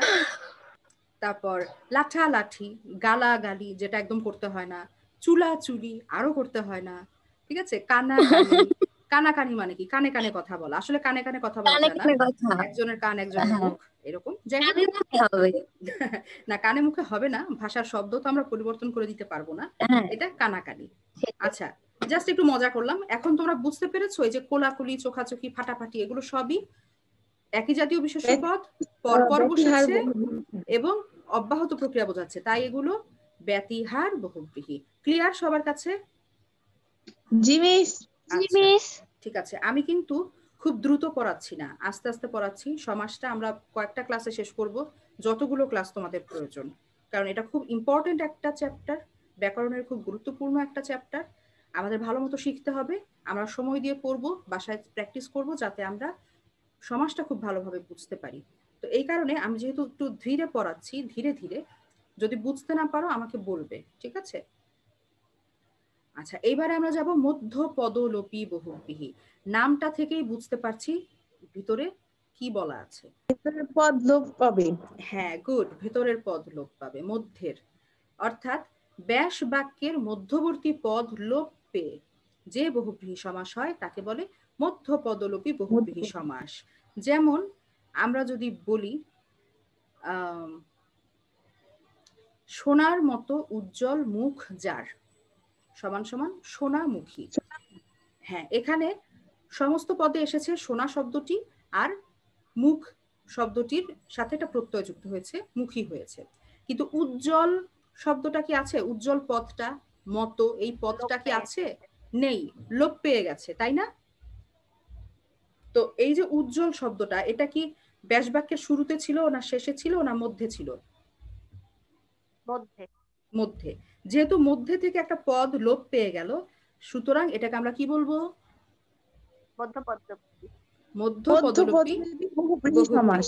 B: তারপর লাঠালাঠি, গালাগালি যেটা একদম করতে হয় না, চুলাচুলি আরো করতে হয় না, ঠিক আছে। কানাকানি, কানাকানি মানে কি? কানে কানে কথা বলা। আসলে কানে কানে কথা বলা যায় না, একজনের কান একজনের মুখ এরকম। যাই হোক, না কানে মুখে হবে না, ভাষার শব্দ তো আমরা পরিবর্তন করে দিতে পারবো না, এটা কানাকানি। আচ্ছা, জাস্ট একটু মজা করলাম। এখন তোমরা বুঝতে পেরেছো এই যে কোলাকুলি, চোখাচোখি, ফাটাফাটি এগুলো সবই একই জাতীয় বিশেষ্য পদ, পরপর বসেছে এবং অব্যাহত প্রক্রিয়া বোঝাচ্ছে, তাই এগুলো ব্যতিহার বহুব্রীহি। ক্লিয়ার সবার কাছে?
C: জি মিস।
B: ঠিক আছে, আমি কিন্তু খুব দ্রুত পড়াচ্ছি না, আস্তে আস্তে পড়াচ্ছি। সমাজটা আমরা কয়েকটা ক্লাসে শেষ করব, যতগুলো ক্লাস তোমাদের প্রয়োজন, কারণ এটা খুব ইম্পর্টেন্ট একটা চ্যাপ্টার, ব্যাকরণের খুব গুরুত্বপূর্ণ একটা চ্যাপ্টার। আমাদের ভালো মতো শিখতে হবে, আমরা সময় দিয়ে পড়বো, বাসায় প্র্যাকটিস করব, যাতে আমরা সমাজটা খুব ভালোভাবে বুঝতে পারি। তো এই কারণে আমি যেহেতু একটু ধীরে পড়াচ্ছি, ধীরে ধীরে, যদি বুঝতে না পারো আমাকে বলবে, ঠিক আছে? আচ্ছা, এইবারে আমরা যাব মধ্য পদলোপী বহুব্রীহি। নামটা থেকেই বুঝতে পারছি ভিতরে কি বলা আছে।
C: পদ লোপ পাবে।
B: হ্যাঁ, গুড, ভেতরের পদ লোপ পাবে, মধ্যের, অর্থাৎ ব্যাস বাক্যের মধ্যবর্তী পদ লোপ পেয়ে যে বহুব্রীহি সমাস হয় তাকে বলে মধ্য পদলোপী বহুব্রীহি সমাস। যেমন আমরা যদি বলি সোনার মতো উজ্জ্বল মুখ যার, সমান সমান সোনামুখী। হ্যাঁ, এখানে সমস্ত পদে এসেছে সোনা শব্দটি, আর মুখ শব্দটির সাথে একটা প্রত্যয় যুক্ত হয়েছে, মুখী হয়েছে। কিন্তু উজ্জ্বল শব্দটা কি আছে? উজ্জ্বল পদটা, মতো, এই পদটা কি আছে? নেই, লোপ পেয়ে গেছে, তাই না? তো এই যে উজ্জ্বল শব্দটা, এটা কি ব্যাস বাক্যের শুরুতে ছিল না শেষে ছিল না মধ্যে ছিল? মধ্যে। যেহেতু মধ্যে থেকে একটা পদ লোপ পেয়ে গেল, সুতরাং এটাকে আমরা কি বলবো? মধ্য পদলোপী বহুব্রীহি সমাস।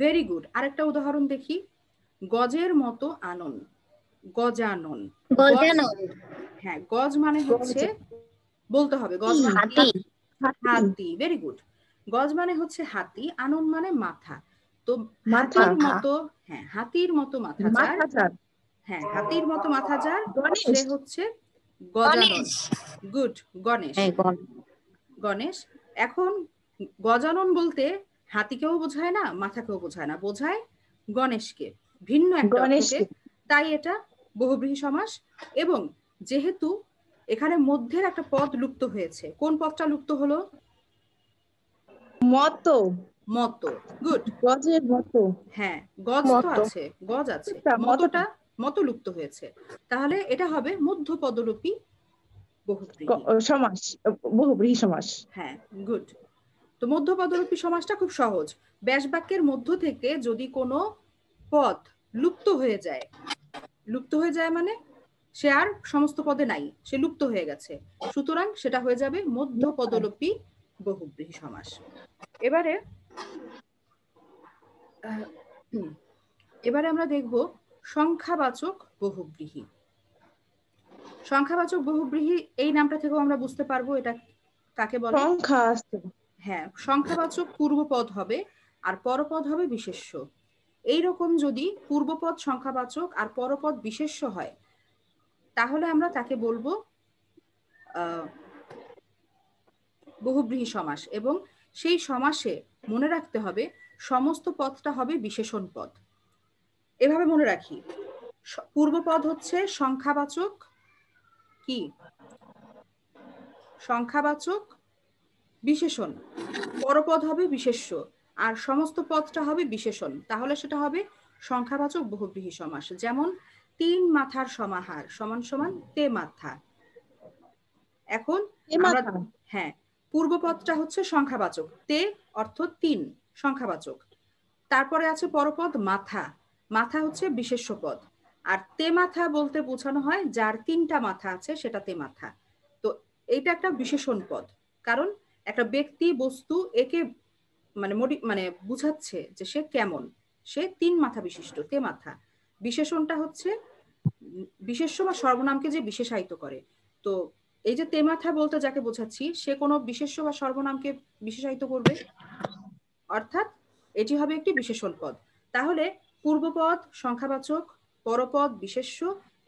B: Very good. আরেকটা উদাহরণ দেখি, গজের মতো আনন, গজানন। হ্যাঁ, গজ মানে হচ্ছে, বলতে হবে, গজ মানে হাতি। Very good. গজ মানে হচ্ছে হাতি, আনন মানে মাথা। তো হাতির মতো, হ্যাঁ হাতির মতো মাথা যার, হ্যাঁ হাতির মতো মাথা যার, সে হচ্ছে গজানন। গুড, গণেশ। গণেশ। এখন গজানন বলতে হাতিকেও বোঝায় না, মাথাকেও বোঝায় না, বোঝায় গণেশকে, ভিন্ন একটা অর্থে, তাই এটা বহুব্রীহি সমাস। এবং যেহেতু এখানে মধ্যের একটা পদ লুপ্ত হয়েছে, কোন পদটা লুপ্ত হলো?
C: মতো।
B: মতো, গুড।
C: গজের মতো,
B: হ্যাঁ, গজ তো আছে, গজ আছে, মতোটা, মতো লুপ্ত হয়েছে, তাহলে এটা হবে মধ্য পদলোপী বহুব্রীহি
C: সমাস, বহুব্রীহি সমাস।
B: হ্যাঁ, গুড। তো মধ্য পদলোপী সমাসটা খুব সহজ। ব্যাস বাক্যের মধ্য থেকে যদি কোনো পদ লুপ্ত হয়ে যায়, লুপ্ত হয়ে যায় মানে সে আর সমস্ত পদে নাই, সে লুপ্ত হয়ে গেছে, সুতরাং সেটা হয়ে যাবে মধ্য পদলোপী বহুব্রীহি সমাস। এবারে আমরা দেখব সংখ্যাবাচক বহুব্রীহি। সংখ্যাবাচক বহুব্রীহি এই নামটা থেকেও আমরা বুঝতে পারবো এটা কাকে বলে। হ্যাঁ, সংখ্যাবাচক পূর্বপদ হবে আর পরপদ হবে বিশেষ্য। এইরকম যদি পূর্বপদ সংখ্যাবাচক আর পরপদ বিশেষ্য হয়, তাহলে আমরা তাকে বলবো বহুব্রীহি সমাস। এবং সেই সমাসে মনে রাখতে হবে সমস্ত পদটা হবে বিশেষণ পদ। এভাবে মনে রাখি, পূর্বপদ হচ্ছে সংখ্যাবাচক, কি সংখ্যাবাচক বিশেষণ, পরপদ হবে বিশেষ্য, আর সমস্ত পদটা হবে বিশেষণ, তাহলে সেটা হবে সংখ্যাবাচক বহুব্রীহি সমাস। যেমন 3 মাথার সমাহার সমান সমান তে মাথা। এখন আমরা, হ্যাঁ, পূর্বপদটা হচ্ছে সংখ্যাবাচক, তে অর্থ 3 সংখ্যাবাচক, তারপরে আছে পরপদ মাথা, মাথা হচ্ছে বিশেষ্য পদ, আর তে মাথা বলতে বোঝানো হয় যার 3টা মাথা আছে সেটা তে মাথা। তো এইটা একটা বিশেষণ পদ, কারণ একটা ব্যক্তি বস্তু একে মানে বুঝাচ্ছে যে সে কেমন, সে 3 মাথা বিশিষ্ট, তে মাথা। বিশেষণটা হচ্ছে বিশেষ্য বা সর্বনামকে যে বিশেষায়িত করে। তো এই যে তে মাথা বলতে যাকে বোঝাচ্ছি সে কোনো বিশেষ্য বা সর্বনামকে বিশেষায়িত করবে, অর্থাৎ এটি হবে একটি বিশেষণ পদ। তাহলে পূর্বপদ সংখ্যাবাচক, পরপদ বিশেষ্য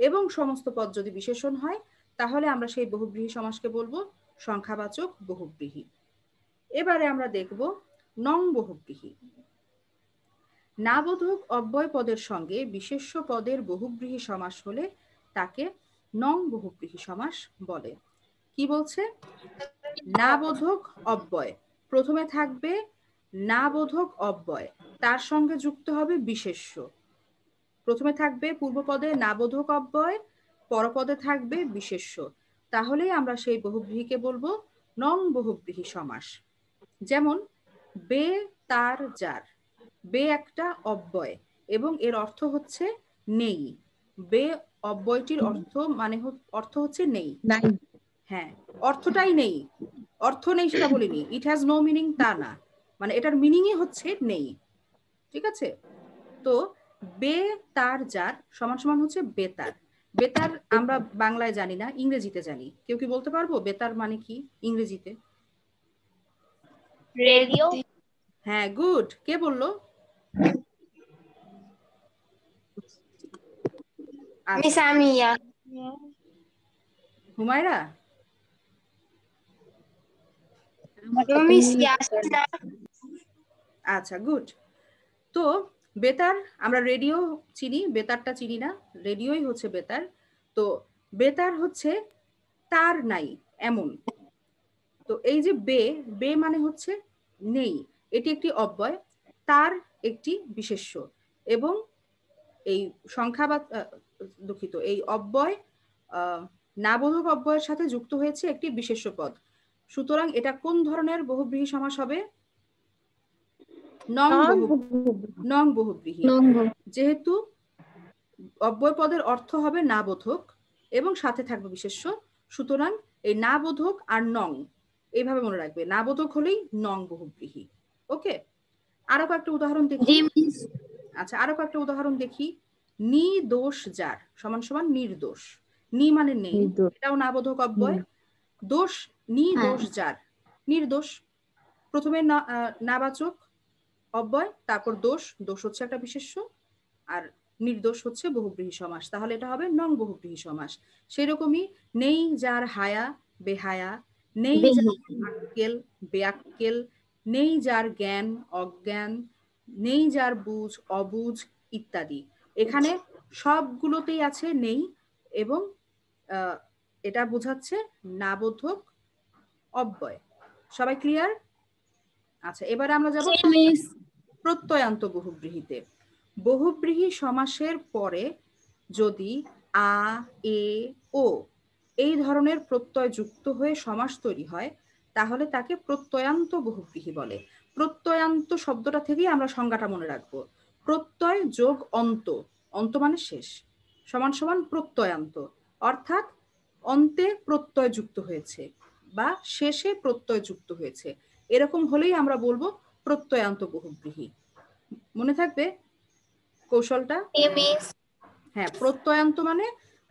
B: এবং সমস্ত পদ যদি বিশেষণ হয় তাহলে আমরা সেই বহুব্রীহি সমাসকে বলবো সংখ্যাবাচক বহুব্রীহি। এবারে আমরা দেখব নং বহুব্রীহি। নাবোধক অব্যয় পদের সঙ্গে বিশেষ্য পদের বহুব্রীহি সমাস হলে তাকে নং বহুব্রীহি সমাস বলে। কি বলছে? নাবোধক অব্যয়, প্রথমে থাকবে নাবোধক অব্যয়, তার সঙ্গে যুক্ত হবে বিশেষ্য। প্রথমে থাকবে পূর্বপদে নাবোধক অব্যয়, পরপদে থাকবে বিশেষ্য, তাহলেই আমরা সেই বহুব্রীহিকে বলবো নং বহুব্রীহি সমাস। যেমন বে তার যার, বে একটা অব্যয় এবং এর অর্থ হচ্ছে নেই। বে অব্যয়টির অর্থ হচ্ছে নেই।
C: নাই।
B: হ্যাঁ, অর্থটাই নেই, অর্থ নেই সেটা বলিনি, ইট হ্যাজ নো মিনিং তা না, মানে এটার মিনিংই হচ্ছে নেই। ঠিক আছে? তো বে তার যার সমান সমান হচ্ছে বেতার। বেতার আমরা বাংলায় জানি না, ইংরেজিতে জানি। কেউ কি বলতে পারবো বেতার মানে কি ইংরেজিতে?
H: রেডিও।
B: হ্যাঁ, গুড। কে বললো?
H: মিস আমিয়া।
B: হুমায়রা?
H: মিস ইয়াসমিনা।
B: আচ্ছা, গুড। তো বেতার, আমরা রেডিও চিনি, বেতারটা চিনি না, রেডিওই হচ্ছে বেতার। তো বেতার হচ্ছে তার নাই এমন। তো এই যে বে, বে মানে হচ্ছে নেই, এটি একটি অব্যয়, তার একটি বিশেষ্য, এবং এই সংখ্যা বা দুঃখিত, এই অব্যয় নাবোধক অব্যয়ের সাথে যুক্ত হয়েছে একটি বিশেষ্য পদ। সুতরাং এটা কোন ধরনের বহুব্রীহি সমাস হবে? নং বহুব্রীহি। যেহেতু অব্যয় পদের অর্থ হবে নাবোধক এবং সাথে থাকবে বিশেষ্য, সুতরাং এই নাবোধক আর নং এইভাবে মনে রাখবে, নাবোধক হলেই নং বহুব্রীহি। ওকে, আরো কয়েকটা উদাহরণ দেখি। আচ্ছা, আরো কয়েকটা উদাহরণ দেখি। নিদোষ যার সমান সমান নির্দোষ। নি মানে নেই, এটাও নাবোধক অব্যয়। দোষ, নিদোষ যার, নির্দোষ। প্রথমে নাবাচক অব্যয়, তারপর দোষ, দোষ হচ্ছে একটা বিশেষ্য, আর নির্দোষ হচ্ছে বহুব্রীহি সমাস, তাহলে এটা হবে নং বহুব্রীহি সমাস। সেরকমই নেই যার হায়া, বেহায়া। নেই যার আক্কেল, বেআক্কেল। নেই যার জ্ঞান, অজ্ঞান। নেই যার বুঝ, অবুঝ ইত্যাদি। এখানে সবগুলোতেই আছে নেই, এবং এটা বোঝাচ্ছে নাবোধক অব্যয়। সবাই ক্লিয়ার? আচ্ছা, এবারে আমরা যাব প্রত্যয়ান্ত বহুব্রীহিতে। বহুব্রীহি সমাসের পরে যদি আ, এ, ও এই ধরনের প্রত্যয় যুক্ত হয়ে সমাস তৈরি হয় তাহলে তাকে প্রত্যয়ান্ত বহুব্রীহি বলে। প্রত্যয়ান্ত শব্দটা থেকেই আমরা সংজ্ঞাটা মনে রাখবো। প্রত্যয় যোগ অন্ত, অন্ত মানে শেষ, সমান সমান প্রত্যয়ান্ত, অর্থাৎ অন্তে প্রত্যয় যুক্ত হয়েছে বা শেষে প্রত্যয় যুক্ত হয়েছে, এরকম হলেই আমরা বলবো প্রত্যয়ান্ত বহুব্রীহি। মনে থাকবে কৌশলটা? হ্যাঁ, প্রত্যয়ান্ত মানে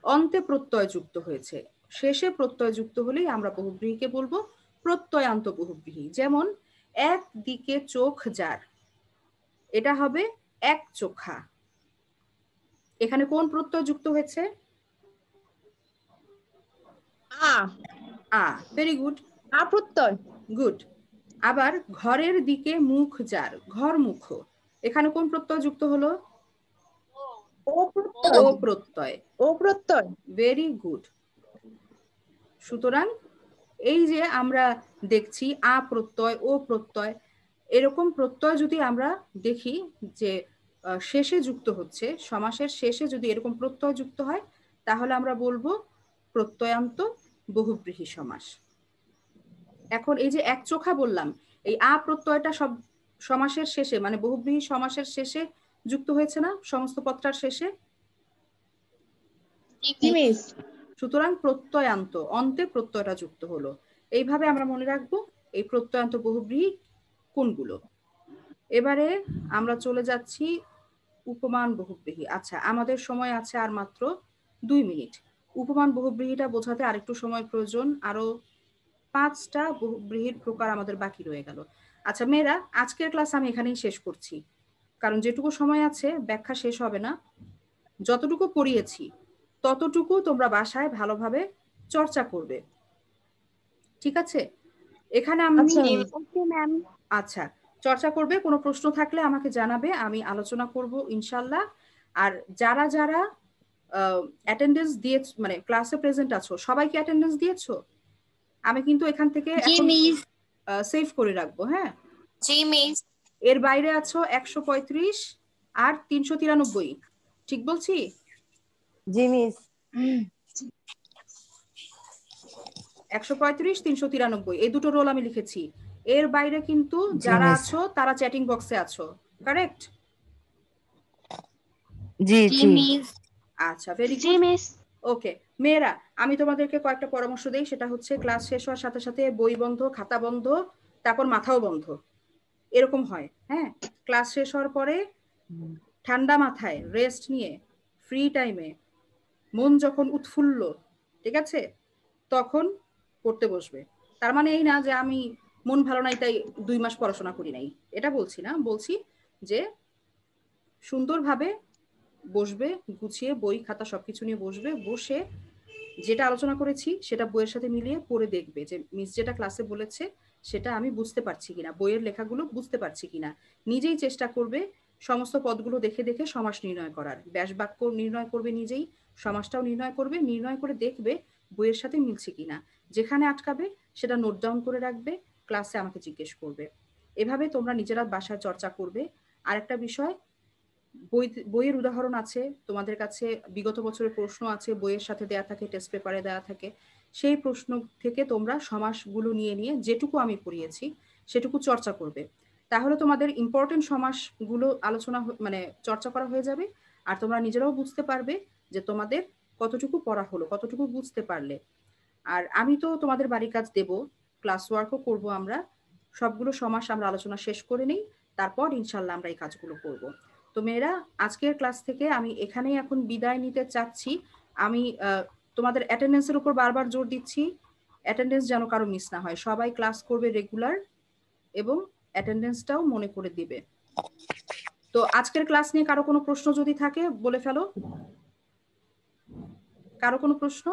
B: অন্তে প্রত্যয় যুক্ত হয়েছে, শেষে প্রত্যয় যুক্ত হলেই আমরা বহুব্রীহিকে বলবো প্রত্যয়ান্ত বহুব্রীহি। যেমন একদিকে চোখ যার, এটা হবে এক চোখা। এখানে কোন প্রত্যয় যুক্ত হয়েছে? আ। ভেরি গুড,
C: আ প্রত্যয়।
B: গুড। আবার ঘরের দিকে মুখ যার, ঘর মুখ, এখানে কোন প্রত্যয় যুক্ত হলো? ও প্রত্যয়।
C: ও প্রত্যয়।
B: Very good. সুতরাং এই যে আমরা দেখছি আ প্রত্যয়, ও প্রত্যয়, এরকম প্রত্যয় যদি আমরা দেখি যে শেষে যুক্ত হচ্ছে, সমাসের শেষে যদি এরকম প্রত্যয় যুক্ত হয় তাহলে আমরা বলবো প্রত্যয়ান্ত বহুব্রীহি সমাস। এখন এই যে এক চোখা বললাম, এই আ প্রত্যয়টা সব সমাসের শেষে মানে বহুব্রীহি সমাসের শেষে যুক্ত হয়েছে না, সমস্ত পদটার শেষে?
C: জি মিস।
B: সুতরাং প্রত্যয়ান্ত, অন্তে প্রত্যয়টা যুক্ত হলো। এইভাবে আমরা মনে রাখবো এই প্রত্যয়ান্ত বহুব্রীহি কোনগুলো। এবারে আমরা চলে যাচ্ছি উপমান বহুব্রীহি। আচ্ছা, আমাদের সময় আছে আর মাত্র 2 মিনিট। উপমান বহুব্রীহিটা বোঝাতে আরেকটু সময় প্রয়োজন, আরো 5টা বহুব্রীহির প্রকার আমাদের বাকি রয়ে গেল। আচ্ছা মেয়েরা, আজকের ক্লাস আমি এখানেই শেষ করছি, কারণ যেটুকু সময় আছে ব্যাখ্যা শেষ হবে না। যতটুকু পড়িয়েছি ততটুকু তোমরা বাসায় ভালোভাবে চর্চা করবে, ঠিক আছে? এখানে আমি আচ্ছা চর্চা করবে, কোনো প্রশ্ন থাকলে আমাকে জানাবে, আমি আলোচনা করব ইনশাল্লাহ। আর যারা যারা অ্যাটেন্ডেন্স দিয়ে মানে ক্লাসে প্রেজেন্ট আছো, সবাই কি অ্যাটেন্ডেন্স দিয়েছো? আমি কিন্তু এখান থেকে সেভ করে রাখবো। হ্যাঁ
H: জি মিস।
B: এর বাইরে আছো 135 আর 393, ঠিক বলছি?
G: জি মিস।
B: 135 393 এই দুটো রোল আমি লিখেছি। এর বাইরে কিন্তু যারা আছো তারা চ্যাটিং বক্সে আছো, কারেক্ট?
D: জি জি
B: আচ্ছা ভেরি গুড ওকে। মেয়েরা, আমি তোমাদেরকে কয়েকটা পরামর্শ দেই, সেটা হচ্ছে ক্লাস শেষ হওয়ার সাথে সাথে বই বন্ধ, খাতা বন্ধ, তারপর মাথাও বন্ধ, এরকম হয়। হ্যাঁ, ক্লাস শেষ হওয়ার পরে ঠান্ডা মাথায় রেস্ট নিয়ে ফ্রি টাইমে মন যখন উৎফুল্ল, ঠিক আছে, তখন পড়তে বসবে। তার মানে এই না যে আমি মন ভালো নাই তাই 2 মাস পড়াশোনা করি নাই, এটা বলছি না। বলছি যে সুন্দরভাবে বসবে, গুছিয়ে বই খাতা সবকিছু নিয়ে বসবে, বসে যেটা আলোচনা করেছি সেটা বইয়ের সাথে মিলিয়ে পড়ে দেখবে যে মিস যেটা ক্লাসে বলেছে সেটা আমি বুঝতে পারছি কিনা, বইয়ের লেখাগুলো বুঝতে পারছি কিনা। নিজেই চেষ্টা করবে সমস্ত পদগুলো দেখে দেখে সমাস নির্ণয় করার, ব্যাস বাক্য নির্ণয় করবে নিজেই, সমাসটাও নির্ণয় করবে, নির্ণয় করে দেখবে বইয়ের সাথে মিলছে কিনা। যেখানে আটকাবে সেটা নোট ডাউন করে রাখবে, ক্লাসে আমাকে জিজ্ঞেস করবে। এভাবে তোমরা নিজেরা বাসায় চর্চা করবে। আরেকটা বিষয়, বইয়ের উদাহরণ আছে তোমাদের কাছে, বিগত বছরের প্রশ্ন আছে বইয়ের সাথে দেয়া থাকে, টেস্ট পেপারে দেয়া থাকে, সেই প্রশ্ন থেকে তোমরা সমাসগুলো নিয়ে নিয়ে যেটুকু আমি পড়িয়েছি সেটুকু চর্চা করবে। তাহলে তোমাদের ইম্পর্টেন্ট সমাসগুলো আলোচনা মানে চর্চা করা হয়ে যাবে, আর তোমরা নিজেরাও বুঝতে পারবে যে তোমাদের কতটুকু পড়া হলো, কতটুকু বুঝতে পারলে। আর আমি তো তোমাদের বাড়ির কাজ দেব, ক্লাস ওয়ার্কও করবো আমরা, সবগুলো সমাস আমরা আলোচনা শেষ করে নিই, তারপর ইনশাল্লাহ আমরা এই কাজগুলো করব। তো মেয়েরা, আজকের ক্লাস থেকে আমি এখানেই এখন বিদায় নিতে চাচ্ছি। আমি তোমাদের অ্যাটেন্ডেন্সের উপর বারবার জোর দিচ্ছি, অ্যাটেন্ডেন্স যেন কারো মিস না হয়, সবাই ক্লাস করবে রেগুলার এবং অ্যাটেন্ডেন্সটাও মনে করে দিবে। তো আজকের ক্লাস নিয়ে কারো কোনো প্রশ্ন যদি থাকে বলে ফেলো। কারো কোনো প্রশ্ন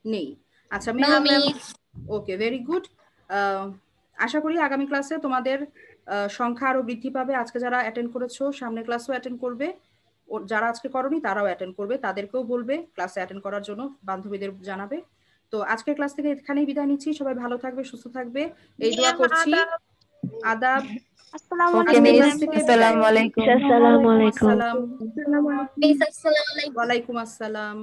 B: নেই? আচ্ছা মেয়েরা, ওকে ভেরি গুড। আশা করি আগামী ক্লাসে তোমাদের সংখ্যা আরো বৃদ্ধি পাবে। আজকে যারা অ্যাটেন্ড করেছো সামনের ক্লাসও অ্যাটেন্ড করবে, যারা আজকে করোনি তারাও অ্যাটেন্ড করবে, তাদেরকেও বলবে ক্লাসে অ্যাটেন্ড করার জন্য, বান্ধবীদের জানাবে। তো আজকের ক্লাস থেকে এখানেই বিদায় নিচ্ছি, সবাই ভালো থাকবে, সুস্থ থাকবে এই দোয়া করছি। আদাব।
D: আসসালামু আলাইকুম।
B: ওয়ালাইকুম আসসালাম।